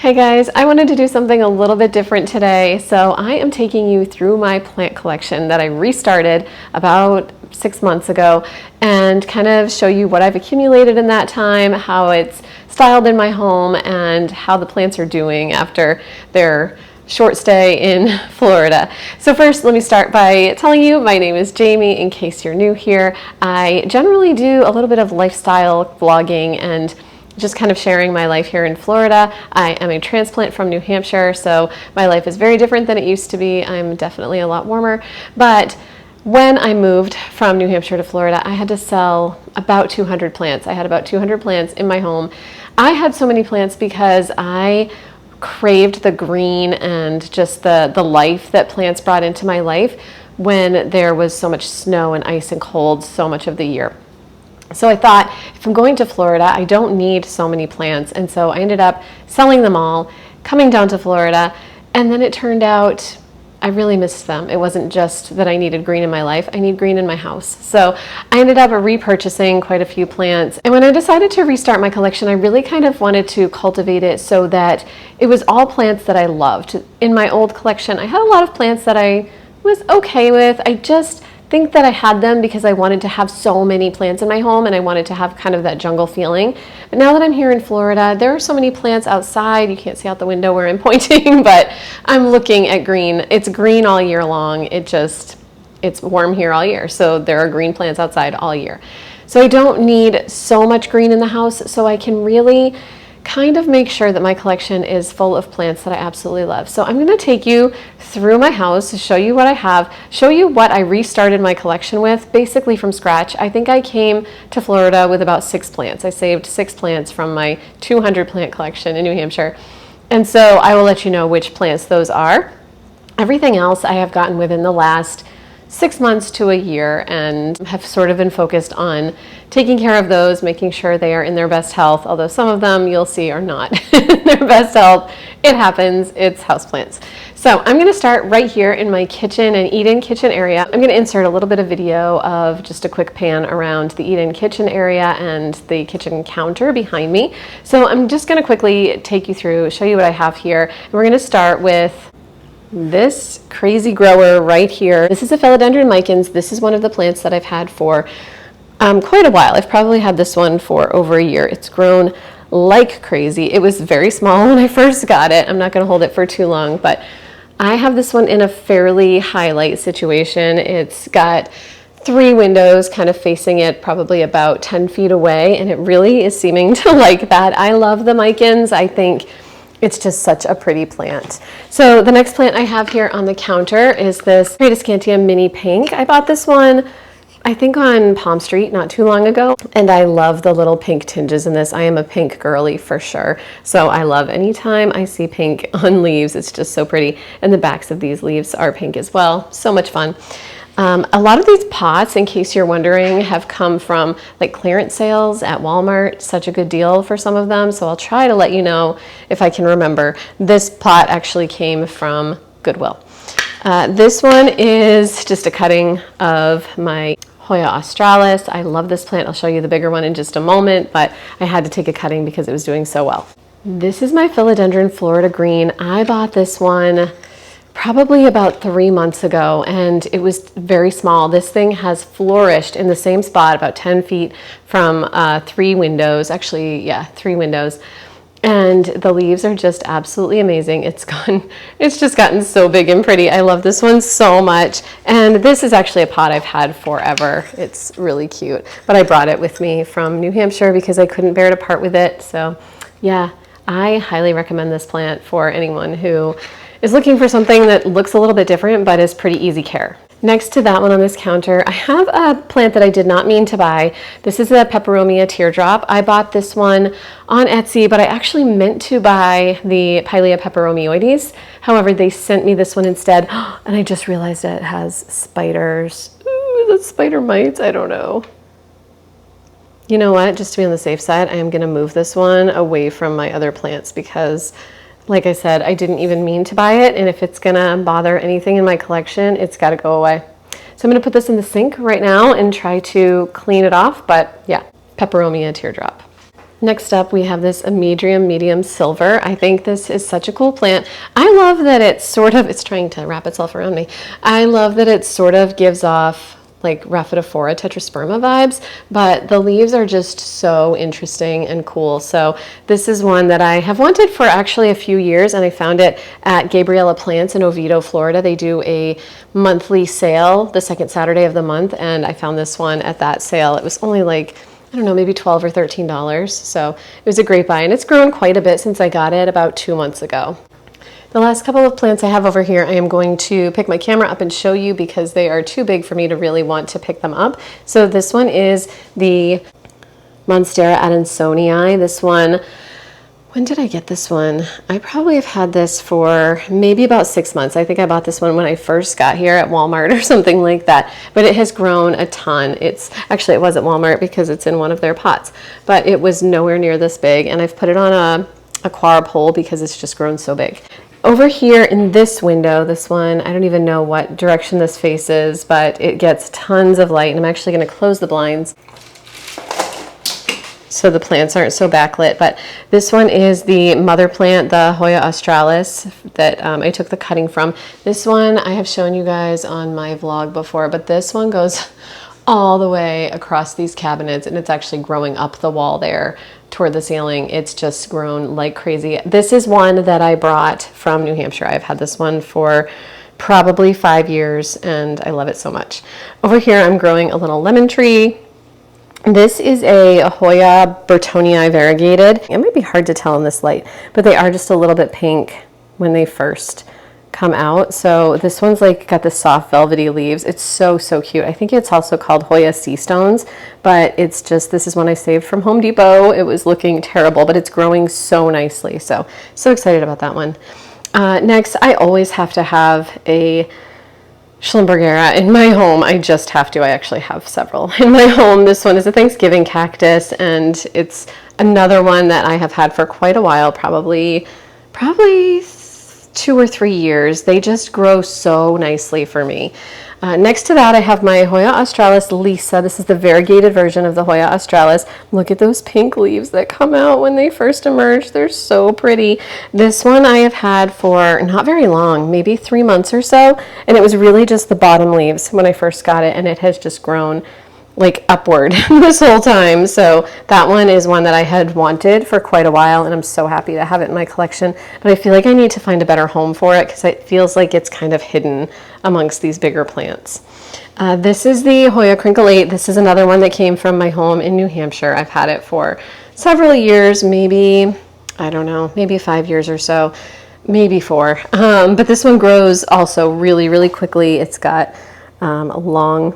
Hey guys, I wanted to do something a little bit different today. So I am taking you through my plant collection that I restarted about 6 months ago and kind of show you what I've accumulated in that time, how it's styled in my home, and how the plants are doing after their short stay in Florida. So first, let me start by telling you my name is Jamie in case you're new here. I generally do a little bit of lifestyle vlogging and just kind of sharing my life here in Florida. I am a transplant from New Hampshire, so my life is very different than it used to be. I'm definitely a lot warmer, but when I moved from New Hampshire to Florida, I had to sell about 200 plants. I had about 200 plants in my home. I had so many plants because I craved the green and just the life that plants brought into my life when there was so much snow and ice and cold so much of the year. So I thought, if I'm going to Florida, I don't need so many plants. And so I ended up selling them all, coming down to Florida, and then it turned out I really missed them. It wasn't just that I needed green in my life, I need green in my house. So I ended up repurchasing quite a few plants. And when I decided to restart my collection, I really kind of wanted to cultivate it so that it was all plants that I loved. In my old collection, I had a lot of plants that I was okay with. I just think that I had them because I wanted to have so many plants in my home and I wanted to have kind of that jungle feeling. But now that I'm here in Florida, there are so many plants outside. You can't see out the window where I'm pointing, but I'm looking at green. It's green all year long. It's warm here all year. So there are green plants outside all year. So I don't need so much green in the house, so I can really kind of make sure that my collection is full of plants that I absolutely love. So I'm going to take you through my house to show you what I have, show you what I restarted my collection with, basically from scratch. I think I came to Florida with about 6 plants. I saved 6 plants from my 200 plant collection in New Hampshire. And so I will let you know which plants those are. Everything else I have gotten within the last 6 months to a year and have sort of been focused on taking care of those, making sure they are in their best health, although some of them you'll see are not in their best health. It happens, it's houseplants. So I'm gonna start right here in my kitchen and eat-in kitchen area. I'm gonna insert a little bit of video of just a quick pan around the eat-in kitchen area and the kitchen counter behind me. So I'm just gonna quickly take you through, show you what I have here. And we're gonna start with this crazy grower right here. This is a philodendron micans. This is one of the plants that I've had for quite a while. I've probably had this one for over a year. It's grown like crazy. It was very small when I first got it. I'm not going to hold it for too long, but I have this one in a fairly high light situation. It's got 3 windows kind of facing it, probably about 10 feet away, and it really is seeming to like that. I love the micans. I think it's just such a pretty plant. So the next plant I have here on the counter is this Scantium mini pink. I bought this one, I think on Palm Street not too long ago, and I love the little pink tinges in this. I am a pink girly for sure. So I love anytime I see pink on leaves. It's just so pretty. And the backs of these leaves are pink as well. So much fun. A lot of these pots, in case you're wondering, have come from like clearance sales at Walmart. Such a good deal for some of them. So I'll try to let you know if I can remember. This pot actually came from Goodwill. This one is just a cutting of my Hoya australis. I love this plant. I'll show you the bigger one in just a moment, but I had to take a cutting because it was doing so well. This is my philodendron Florida green. I bought this one probably about 3 months ago, and it was very small. This thing has flourished in the same spot, about 10 feet from 3 windows. Actually, yeah, 3 windows. And the leaves are just absolutely amazing. It's just gotten so big and pretty. I love this one so much. And this is actually a pot I've had forever. It's really cute. But I brought it with me from New Hampshire because I couldn't bear to part with it. So yeah, I highly recommend this plant for anyone who is looking for something that looks a little bit different but is pretty easy care. Next to that one on this counter, I have a plant that I did not mean to buy. This is a Peperomia teardrop. I bought this one on Etsy, but I actually meant to buy the Pilea peperomioides. However, they sent me this one instead, and I just realized that it has spiders. Ooh, the spider mites, I don't know. You know what, just to be on the safe side, I am gonna move this one away from my other plants because, like I said, I didn't even mean to buy it, and if it's gonna bother anything in my collection, it's gotta go away. So I'm gonna put this in the sink right now and try to clean it off, but yeah, Peperomia teardrop. Next up, we have this medium silver. I think this is such a cool plant. I love that it's trying to wrap itself around me. I love that it sort of gives off like Rhaphidophora tetrasperma vibes, but the leaves are just so interesting and cool. So this is one that I have wanted for actually a few years, and I found it at Gabriella Plants in Oviedo, Florida. They do a monthly sale the second Saturday of the month, and I found this one at that sale. It was only like, I don't know, maybe $12 or $13. So it was a great buy, and it's grown quite a bit since I got it about 2 months ago. The last couple of plants I have over here, I am going to pick my camera up and show you because they are too big for me to really want to pick them up. So this one is the Monstera adansonii. This one, when did I get this one? I probably have had this for maybe about 6 months. I think I bought this one when I first got here at Walmart or something like that, but it has grown a ton. It was at Walmart because it's in one of their pots, but it was nowhere near this big, and I've put it on a coir pole because it's just grown so big. Over here in this window, this one, I don't even know what direction this faces, but it gets tons of light, and I'm actually going to close the blinds so the plants aren't so backlit. But this one is the mother plant, the Hoya australis, that I took the cutting from. This one I have shown you guys on my vlog before, but this one goes all the way across these cabinets, and it's actually growing up the wall there toward the ceiling. It's just grown like crazy. This is one that I brought from New Hampshire. I've had this one for probably 5 years, and I love it so much. Over here, I'm growing a little lemon tree. This is a Hoya Burtonii variegated. It might be hard to tell in this light, but they are just a little bit pink when they first come out. So this one's like got the soft velvety leaves. It's so cute. I think it's also called Hoya Sea Stones, but it's just, this is one I saved from Home Depot. It was looking terrible, but it's growing so nicely. So excited about that one. Next, I always have to have a Schellenbergera in my home. I just have to. I actually have several in my home. This one is a Thanksgiving cactus, and it's another one that I have had for quite a while, probably 2 or 3 years. They just grow so nicely for me. Next to that, I have my Hoya australis Lisa. This is the variegated version of the Hoya australis. Look at those pink leaves that come out when they first emerge. They're so pretty. This one I have had for not very long, maybe 3 months or so, and it was really just the bottom leaves when I first got it, and it has just grown like upward this whole time. So that one is one that I had wanted for quite a while, and I'm so happy to have it in my collection, but I feel like I need to find a better home for it because it feels like it's kind of hidden amongst these bigger plants. This is the Hoya crinklate. This is another one that came from my home in New Hampshire. I've had it for several years, maybe, I don't know, maybe 5 years or so, maybe 4. But this one grows also really quickly. It's got long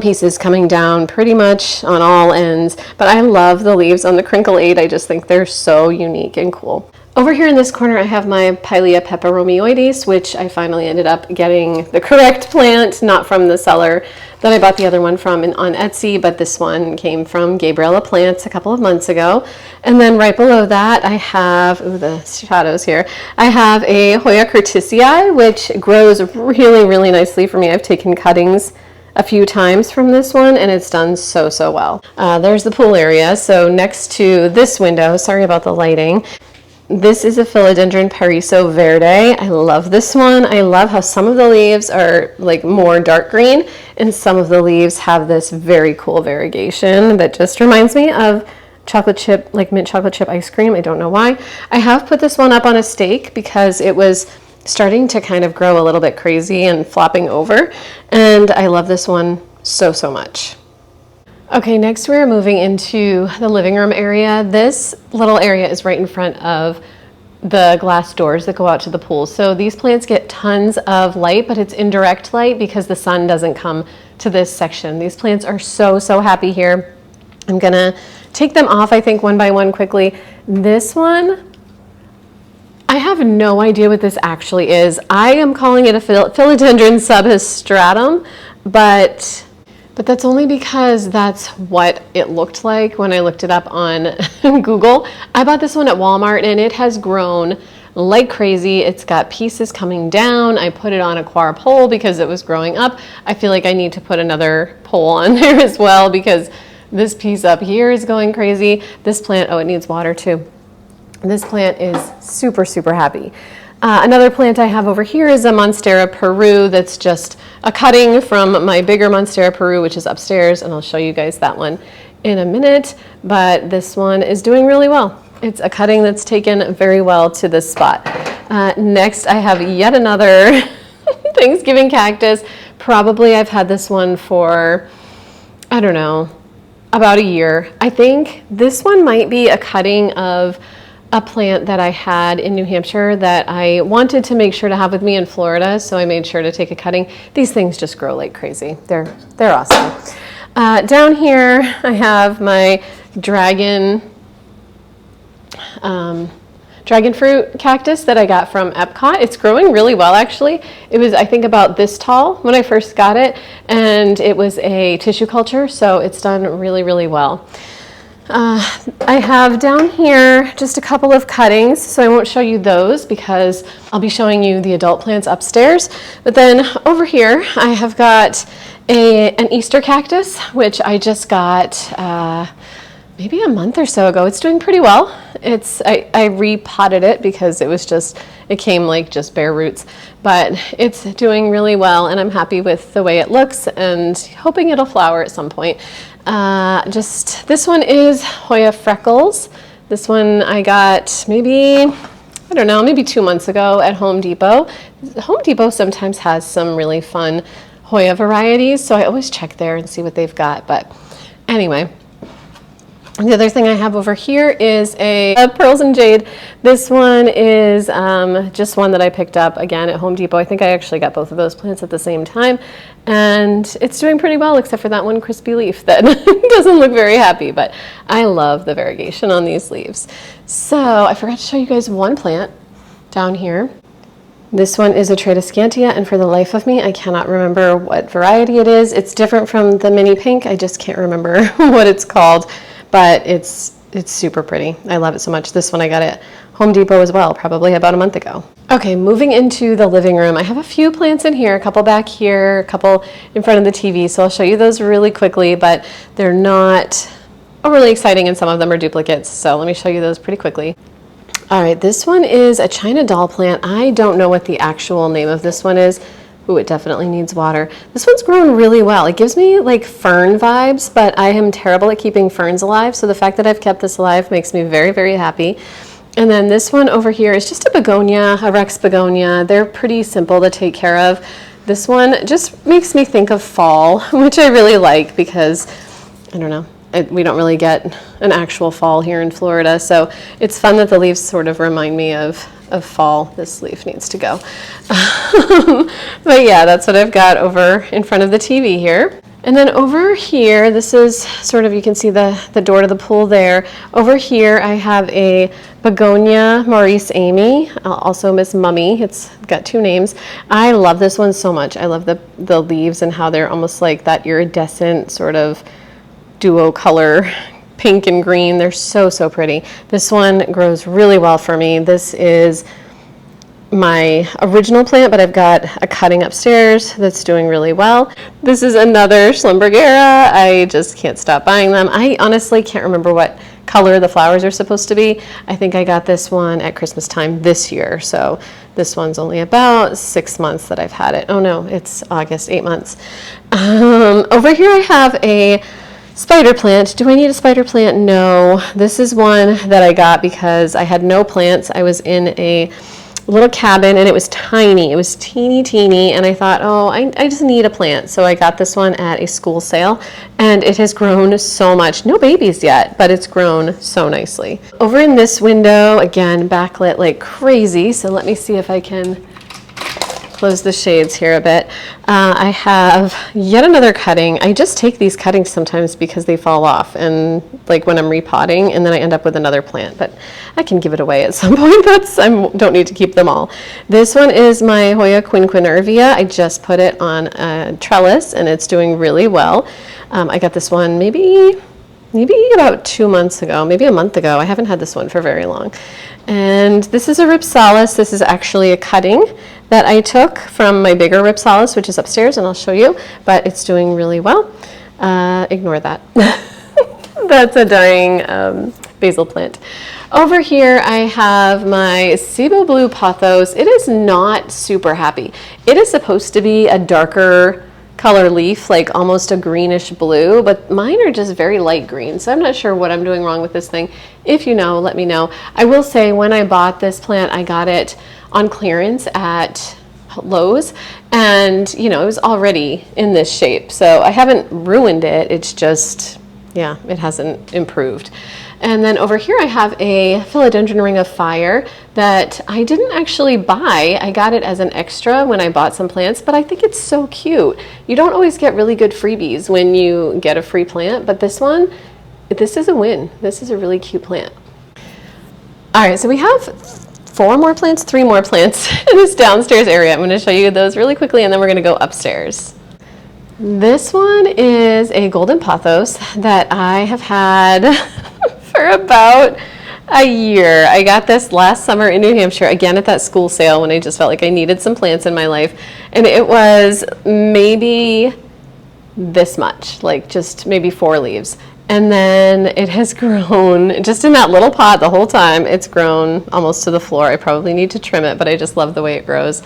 pieces coming down pretty much on all ends, but I love the leaves on the crinklate. I just think they're so unique and cool. Over here in this corner, I have my Pilea peperomioides, which I finally ended up getting the correct plant, not from the seller that I bought the other one from on Etsy, but this one came from Gabriella Plants a couple of months ago. And then right below that, I have, the shadows here, I have a Hoya curtisii, which grows really nicely for me. I've taken cuttings a few times from this one, and it's done so well. There's the pool area. So next to this window, sorry about the lighting, this is a Philodendron Pariso Verde. I love this one. I love how some of the leaves are like more dark green, and some of the leaves have this very cool variegation that just reminds me of chocolate chip, like mint chocolate chip ice cream. I don't know why. I have put this one up on a stake because it was starting to kind of grow a little bit crazy and flopping over, and I love this one so much. Okay, next we're moving into the living room area. This little area is right in front of the glass doors that go out to the pool. So these plants get tons of light, but it's indirect light because the sun doesn't come to this section. These plants are so happy here. I'm gonna take them off, I think, one by one quickly. This one, I have no idea what this actually is. I am calling it a Philodendron substratum, but that's only because that's what it looked like when I looked it up on Google. I bought this one at Walmart, and it has grown like crazy. It's got pieces coming down. I put it on a coir pole because it was growing up. I feel like I need to put another pole on there as well because This piece up here is going crazy. This plant, oh, it needs water too. This plant is super, super happy. Another plant I have over here is a Monstera Peru that's just a cutting from my bigger Monstera Peru, which is upstairs, and I'll show you guys that one in a minute, but this one is doing really well. It's a cutting that's taken very well to this spot. Next, I have yet another Thanksgiving cactus. Probably I've had this one for, I don't know, about a year. I think this one might be a cutting of a plant that I had in New Hampshire that I wanted to make sure to have with me in Florida, so I made sure to take a cutting. These things just grow like crazy. They're awesome. Down here I have my dragon fruit cactus that I got from Epcot. It's growing really well, actually. It was, I think, about this tall when I first got it, and it was a tissue culture, so it's done really, really well. I have down here just a couple of cuttings, so I won't show you those because I'll be showing you the adult plants upstairs. But then over here I have got an Easter cactus, which I just got maybe a month or so ago. It's doing pretty well. I repotted it because it came like just bare roots, but it's doing really well, and I'm happy with the way it looks and hoping it'll flower at some point. This one is Hoya Freckles. This one I got maybe 2 months ago at Home Depot. Home Depot sometimes has some really fun Hoya varieties, so I always check there and see what they've got. But anyway, the other thing I have over here is a Pearls and Jade. This one is just one that I picked up again at Home Depot. I think I actually got both of those plants at the same time, and it's doing pretty well except for that one crispy leaf that doesn't look very happy, but I love the variegation on these leaves. So I forgot to show you guys one plant down here. This one is a Tradescantia, and for the life of me, I cannot remember what variety it is. It's different from the mini pink. I just can't remember what it's called. But it's super pretty. I love it so much. This one I got at Home Depot as well, probably about a month ago. Okay, moving into the living room. I have a few plants in here, a couple back here, a couple in front of the TV, so I'll show you those really quickly, but they're not overly exciting, and some of them are duplicates, so let me show you those pretty quickly. All right, this one is a China doll plant. I don't know what the actual name of this one is. Ooh, it definitely needs water. This one's grown really well. It gives me like fern vibes, but I am terrible at keeping ferns alive, so the fact that I've kept this alive makes me very, very happy. And then this one over here is just a begonia, a Rex begonia. They're pretty simple to take care of. This one just makes me think of fall, which I really like because, I don't know, we don't really get an actual fall here in Florida, so it's fun that the leaves sort of remind me of fall. This leaf needs to go. But yeah, that's what I've got over in front of the TV here. And then over here, this is sort of, you can see the door to the pool there. Over here, I have a begonia Maurice Amy, also Miss Mummy. It's got two names. I love this one so much. I love the leaves and how they're almost like that iridescent sort of duo color, pink and green. They're so, so pretty. This one grows really well for me. This is my original plant, but I've got a cutting upstairs that's doing really well. This is another Schlumbergera. I just can't stop buying them. I honestly can't remember what color the flowers are supposed to be. I think I got this one at Christmas time this year, so this one's only about 6 months that I've had it. Oh no, it's August, 8 months. Over here I have a spider plant. Do I need a spider plant? No. This is one that I got because I had no plants. I was in a little cabin and it was tiny. It was teeny, and I thought, oh, I just need a plant. So I got this one at a school sale, and it has grown so much. No babies yet, but it's grown so nicely. Over in this window, again, backlit like crazy. So let me see if I can close the shades here a bit. I have yet another cutting. I just take these cuttings sometimes because they fall off, and like when I'm repotting, and then I end up with another plant, but I can give it away at some point. I don't need to keep them all. This one is my Hoya quinquenervia. I just put it on a trellis and it's doing really well. I got this one maybe about 2 months ago, maybe a month ago. I haven't had this one for very long. And this is a Ripsalis. This is actually a cutting that I took from my bigger Ripsalis, which is upstairs, and I'll show you, but it's doing really well. Ignore that. That's a dying basil plant. Over here I have my Cebu Blue Pothos. It is not super happy. It is supposed to be a darker color leaf, like almost a greenish blue, but mine are just very light green, so I'm not sure what I'm doing wrong with this thing. If you know, let me know. I will say when I bought this plant, I got it on clearance at Lowe's, and you know, it was already in this shape, so I haven't ruined it. It's just, yeah, it hasn't improved. And then over here I have a philodendron ring of fire that I didn't actually buy. I got it as an extra when I bought some plants, but I think it's so cute. You don't always get really good freebies when you get a free plant, but this one, this is a win. This is a really cute plant. All right, so we have three more plants in this downstairs area. I'm going to show you those really quickly, and then we're going to go upstairs. This one is a golden pothos that I have had for about a year. I got this last summer in New Hampshire, again at that school sale when I just felt like I needed some plants in my life. And it was maybe this much, like just maybe 4 leaves. And then it has grown just in that little pot the whole time. It's grown almost to the floor. I probably need to trim it, but I just love the way it grows.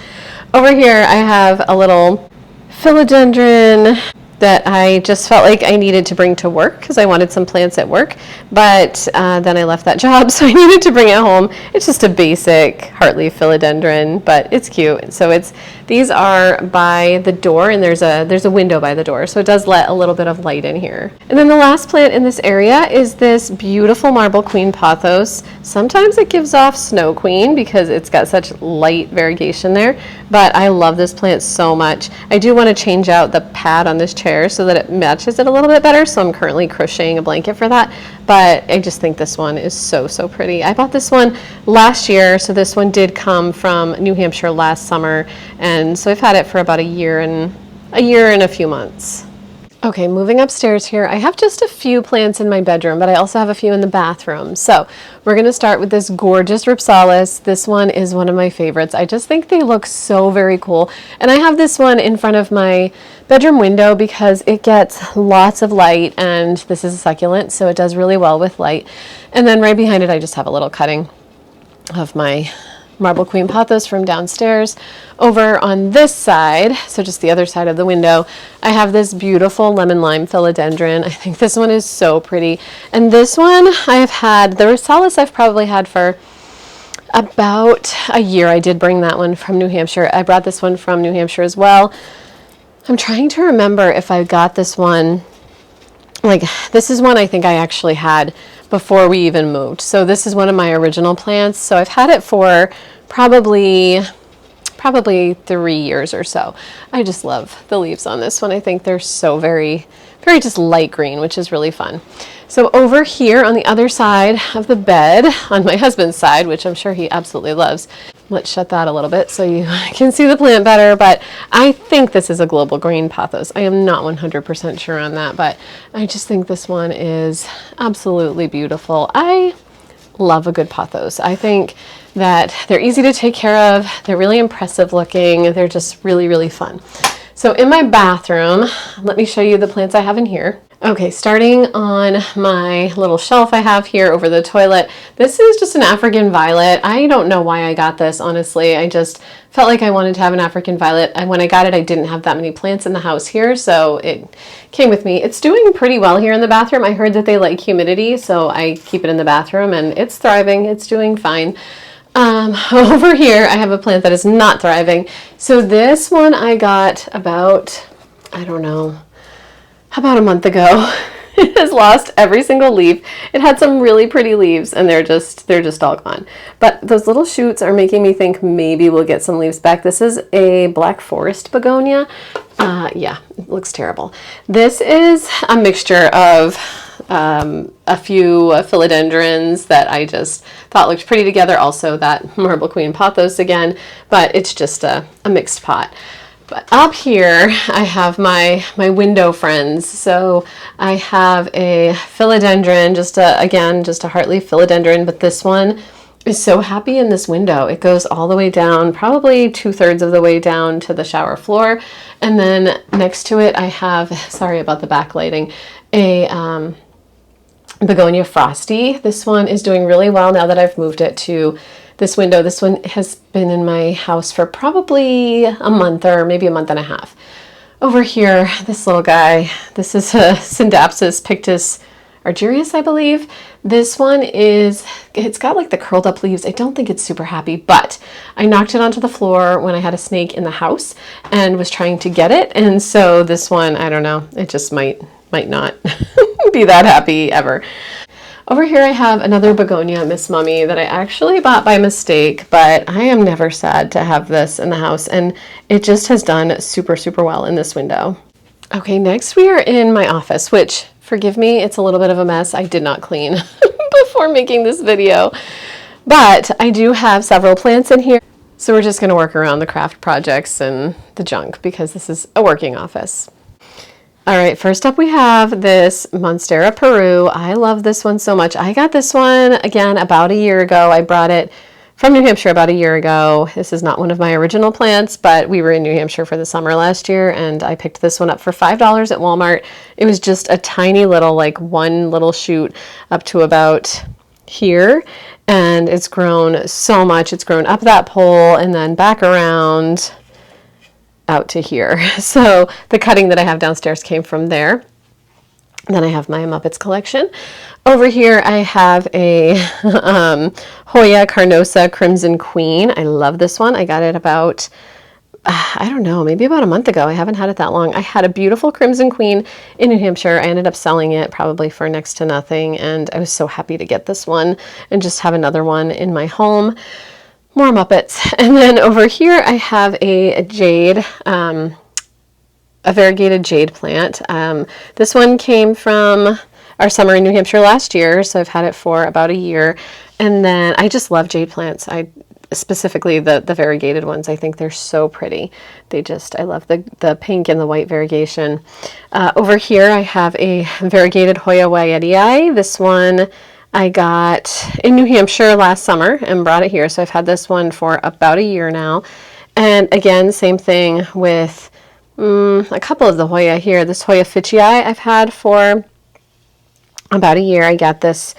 Over here I have a little philodendron that I just felt like I needed to bring to work because I wanted some plants at work, but then I left that job, so I needed to bring it home. It's just a basic heartleaf philodendron, but it's cute. So these are by the door, and there's a window by the door, so it does let a little bit of light in here. And then the last plant in this area is this beautiful marble queen pothos. Sometimes it gives off snow queen because it's got such light variegation there, but I love this plant so much. I do want to change out the pad on this chair so that it matches it a little bit better, so I'm currently crocheting a blanket for that, but I just think this one is so pretty. I bought this one last year, so this one did come from New Hampshire last summer, and so I've had it for about a year and a few months. Okay, moving upstairs here, I have just a few plants in my bedroom, but I also have a few in the bathroom. So we're going to start with this gorgeous Ripsalis. This one is one of my favorites. I just think they look so very cool. And I have this one in front of my bedroom window because it gets lots of light, and this is a succulent, so it does really well with light. And then right behind it, I just have a little cutting of my marble queen pothos from downstairs. Over on this side, so just the other side of the window, I have this beautiful lemon lime philodendron. I think this one is so pretty. And this one I have had, the Ripsalis I've probably had for about a year. I did bring that one from New Hampshire. I brought this one from New Hampshire as well. I'm trying to remember if I got this one, like this is one I think I actually had before we even moved. So this is one of my original plants. So I've had it for probably 3 years or so. I just love the leaves on this one. I think they're so very just light green, which is really fun. So over here on the other side of the bed, on my husband's side, which I'm sure he absolutely loves, let's shut that a little bit so you can see the plant better, but I think this is a global green pothos. I am not 100% sure on that, but I just think this one is absolutely beautiful. I love a good pothos. I think that they're easy to take care of. They're really impressive looking. They're just really fun. So in my bathroom, let me show you the plants I have in here. Okay, starting on my little shelf I have here over the toilet, this is just an African violet. I don't know why I got this, honestly. I just felt like I wanted to have an African violet, and when I got it, I didn't have that many plants in the house here, so it came with me. It's doing pretty well here in the bathroom. I heard that they like humidity, so I keep it in the bathroom, and it's thriving. It's doing fine. Over here, I have a plant that is not thriving. So this one I got about, I don't know, about a month ago. It has lost every single leaf. It had some really pretty leaves, and they're just all gone. But those little shoots are making me think maybe we'll get some leaves back. This is a black forest begonia. Yeah, it looks terrible. This is a mixture of a few philodendrons that I just thought looked pretty together. Also that marble queen pothos again, but it's just a mixed pot. But up here I have my window friends. So I have a philodendron, again, just a heartleaf philodendron, but this one is so happy in this window. It goes all the way down, probably 2/3 of the way down to the shower floor. And then next to it I have, sorry about the backlighting, Begonia Frosty. This one is doing really well now that I've moved it to this window. This one has been in my house for probably a month or maybe a month and a half. Over here, this little guy, this is a Syndapsis pictus argyrius, I believe. This one it's got like the curled up leaves. I don't think it's super happy, but I knocked it onto the floor when I had a snake in the house and was trying to get it. And so this one, I don't know, it just might not be that happy ever. Over here I have another begonia, Miss Mummy, that I actually bought by mistake, but I am never sad to have this in the house, and it just has done super, super well in this window. Okay, next we are in my office, which, forgive me, it's a little bit of a mess. I did not clean before making this video, but I do have several plants in here, so we're just going to work around the craft projects and the junk because this is a working office. All right, first up we have this Monstera Peru. I love this one so much. I got this one, again, about a year ago. I brought it from New Hampshire about a year ago. This is not one of my original plants, but we were in New Hampshire for the summer last year, and I picked this one up for $5 at Walmart. It was just a tiny little, like one little shoot up to about here, and it's grown so much. It's grown up that pole and then back around out to here. So the cutting that I have downstairs came from there. Then I have my Muppets collection. Over here I have a Hoya Carnosa Crimson Queen. I love this one. I got it about, I don't know, maybe about a month ago. I haven't had it that long. I had a beautiful Crimson Queen in New Hampshire. I ended up selling it probably for next to nothing, and I was so happy to get this one and just have another one in my home. More Muppets. And then over here I have a jade, a variegated jade plant. This one came from our summer in New Hampshire last year, so I've had it for about a year. And then I just love jade plants. Specifically the variegated ones. I think they're so pretty. I love the pink and the white variegation. Over here I have a variegated Hoya Wyetii. This one I got in New Hampshire last summer and brought it here. So I've had this one for about a year now. And again, same thing with a couple of the Hoya here. This Hoya Fitchii I've had for about a year. I got this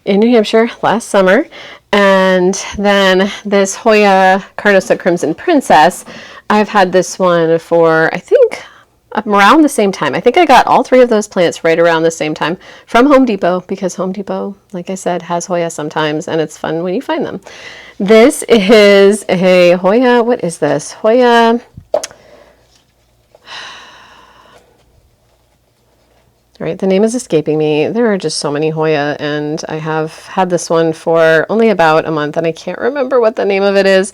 in New Hampshire last summer. And then this Hoya Carnosa Crimson Princess, I've had this one for, I think, around the same time. I think I got all three of those plants right around the same time from Home Depot, because Home Depot, like I said, has Hoya sometimes, and it's fun when you find them. This is a Hoya, what is this? Hoya, all right, the name is escaping me. There are just so many Hoya, and I have had this one for only about a month, and I can't remember what the name of it is.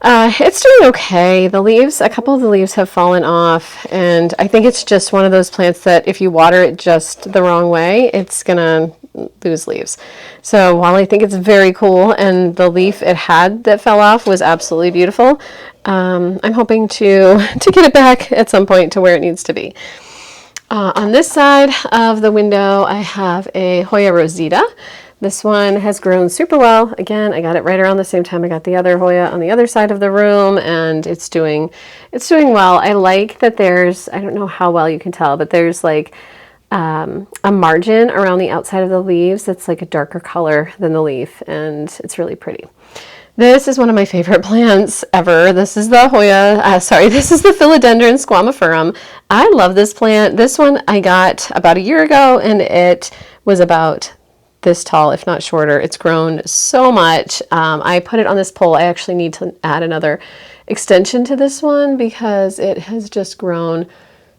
It's doing okay. The leaves, a couple of the leaves have fallen off, and I think it's just one of those plants that if you water it just the wrong way, it's gonna lose leaves. So while I think it's very cool, and the leaf it had that fell off was absolutely beautiful, I'm hoping to get it back at some point to where it needs to be. On this side of the window, I have a Hoya Rosita. This one has grown super well. Again, I got it right around the same time I got the other Hoya on the other side of the room, and it's doing well. I like that there's, I don't know how well you can tell, but there's like a margin around the outside of the leaves that's like a darker color than the leaf, and it's really pretty. This is one of my favorite plants ever. This is the this is the Philodendron squamiferum. I love this plant. This one I got about a year ago, and it was about this tall, if not shorter. It's grown so much. I put it on this pole. I actually need to add another extension to this one because it has just grown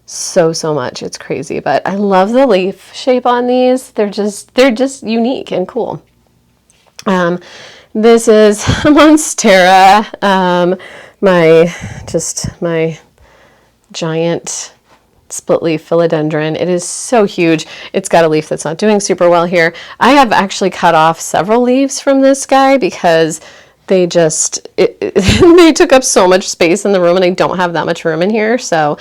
so much. It's crazy, but I love the leaf shape on these. They're just unique and cool. This is Monstera, my giant split leaf philodendron. It is so huge. It's got a leaf that's not doing super well here. I have actually cut off several leaves from this guy because they they took up so much space in the room, and I don't have that much room in here. So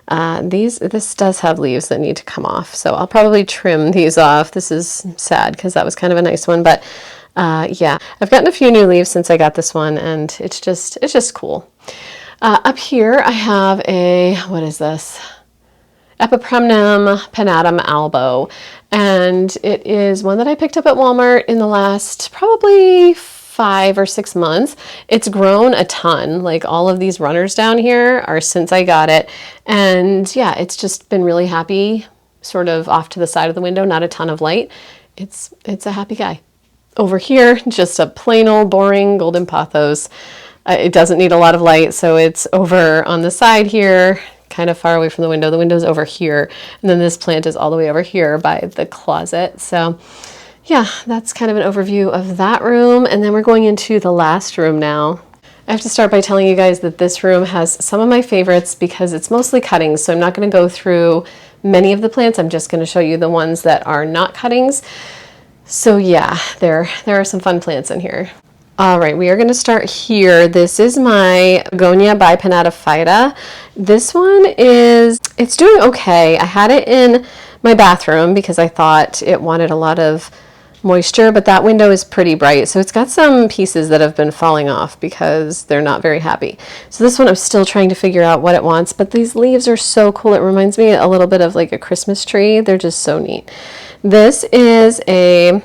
this does have leaves that need to come off. So I'll probably trim these off. This is sad because that was kind of a nice one, but yeah, I've gotten a few new leaves since I got this one, and it's just cool. Up here I have what is this? Epipremnum pinnatum albo, and it is one that I picked up at Walmart in the last probably 5 or 6 months. It's grown a ton. Like all of these runners down here are since I got it, and yeah, it's just been really happy, sort of off to the side of the window, not a ton of light. It's a happy guy. Over here, just a plain old boring golden pothos. It doesn't need a lot of light, so it's over on the side here, kind of far away from the window. The window's over here, and then this plant is all the way over here by the closet. So yeah, that's kind of an overview of that room. And then we're going into the last room now. I have to start by telling you guys that this room has some of my favorites because it's mostly cuttings. So I'm not going to go through many of the plants. I'm just going to show you the ones that are not cuttings. So yeah, there are some fun plants in here. All right, we are going to start here. This is my Begonia bipennata. This one it's doing okay. I had it in my bathroom because I thought it wanted a lot of moisture, but that window is pretty bright. So it's got some pieces that have been falling off because they're not very happy. So this one I'm still trying to figure out what it wants, but these leaves are so cool. It reminds me a little bit of like a Christmas tree. They're just so neat. This is a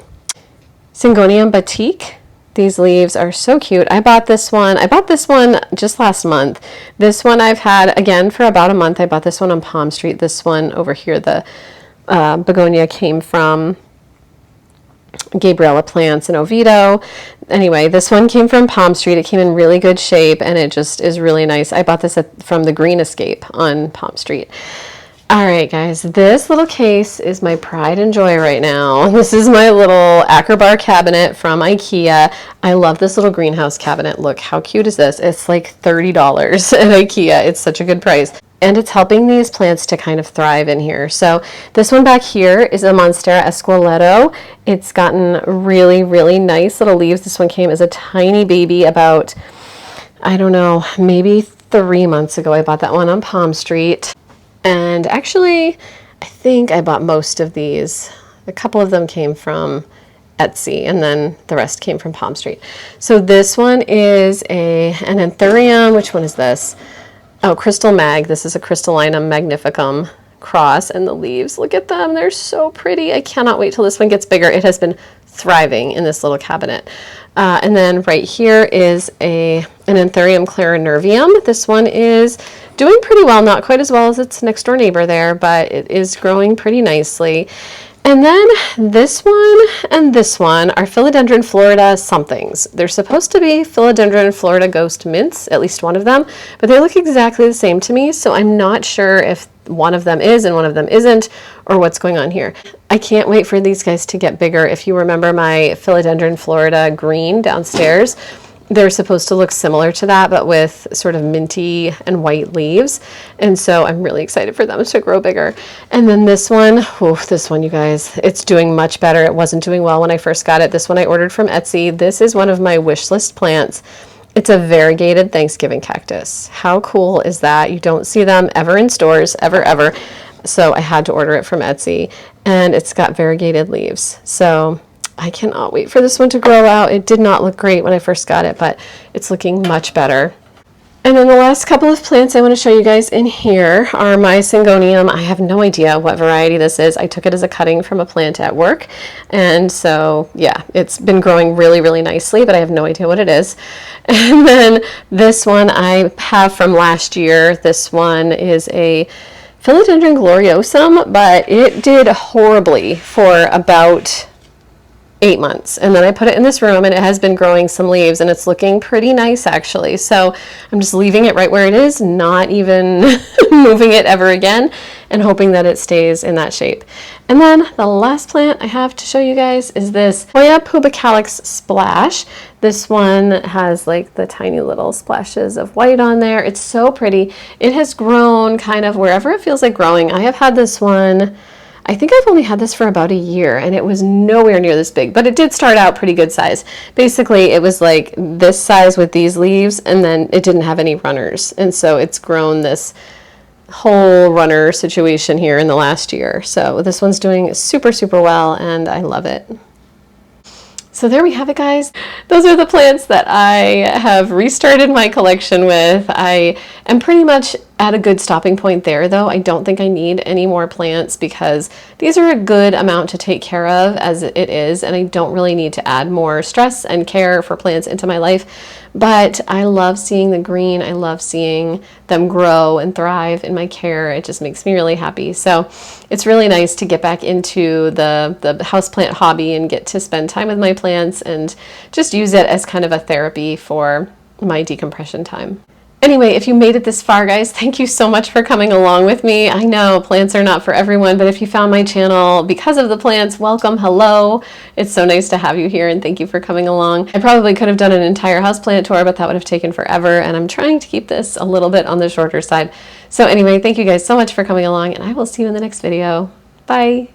Syngonium batik. These leaves are so cute. I bought this one just last month. This one I've had again for about a month. I bought this one on Palm Street. This one over here, the begonia, came from Gabriella Plants in Oviedo. Anyway, this one came from Palm Street. It came in really good shape and it just is really nice. I bought this from the Green Escape on Palm Street. All right, guys, this little case is my pride and joy right now. This is my little Acrobar cabinet from IKEA. I love this little greenhouse cabinet. Look, how cute is this? It's like $30 at IKEA. It's such a good price. And it's helping these plants to kind of thrive in here. So this one back here is a Monstera Esqueleto. It's gotten really, really nice little leaves. This one came as a tiny baby about, I don't know, maybe 3 months ago. I bought that one on Palm Street. And actually, I think I bought most of these. A couple of them came from Etsy, and then the rest came from Palm Street. So this one is an Anthurium. Which one is this? Oh, Crystal Mag. This is a Crystallinum magnificum cross, and the leaves, look at them. They're so pretty. I cannot wait till this one gets bigger. It has been thriving in this little cabinet. And then right here is an Anthurium clarinervium. This one is doing pretty well, not quite as well as its next door neighbor there, but it is growing pretty nicely. And then this one and this one are Philodendron Florida somethings. They're supposed to be Philodendron Florida Ghost Mints, at least one of them, but they look exactly the same to me, so I'm not sure if one of them is and one of them isn't, or what's going on here. I can't wait for these guys to get bigger. If you remember my Philodendron Florida green downstairs, they're supposed to look similar to that, but with sort of minty and white leaves. And so I'm really excited for them to grow bigger. And then this one, you guys, it's doing much better. It wasn't doing well when I first got it. This one I ordered from Etsy. This is one of my wish list plants. It's a variegated Thanksgiving cactus. How cool is that? You don't see them ever in stores, ever. So I had to order it from Etsy, and it's got variegated leaves. So I cannot wait for this one to grow out. It did not look great when I first got it, but it's looking much better. And then the last couple of plants I want to show you guys in here are my Syngonium. I have no idea what variety this is. I took it as a cutting from a plant at work. And so, yeah, it's been growing really, really nicely, but I have no idea what it is. And then this one I have from last year. This one is a Philodendron gloriosum, but it did horribly for about 8 months, and then I put it in this room and it has been growing some leaves and it's looking pretty nice actually. So I'm just leaving it right where it is, not even moving it ever again, and hoping that it stays in that shape. And then the last plant I have to show you guys is this Hoya pubicalix splash. This one has like the tiny little splashes of white on there. It's so pretty. It has grown kind of wherever it feels like growing. I have had this one, I think I've only had this for about a year, and it was nowhere near this big, but it did start out pretty good size. Basically, it was like this size with these leaves, and then it didn't have any runners. And so it's grown this whole runner situation here in the last year. So this one's doing super, super well, and I love it. So there we have it, guys. Those are the plants that I have restarted my collection with. I am pretty much at a good stopping point there, though. I don't think I need any more plants because these are a good amount to take care of as it is, and I don't really need to add more stress and care for plants into my life. But I love seeing the green. I love seeing them grow and thrive in my care. It just makes me really happy. So it's really nice to get back into the houseplant hobby and get to spend time with my plants and just use it as kind of a therapy for my decompression time. Anyway, if you made it this far, guys, thank you so much for coming along with me. I know plants are not for everyone, but if you found my channel because of the plants, welcome, hello. It's so nice to have you here, and thank you for coming along. I probably could have done an entire houseplant tour, but that would have taken forever, and I'm trying to keep this a little bit on the shorter side. So anyway, thank you guys so much for coming along, and I will see you in the next video. Bye.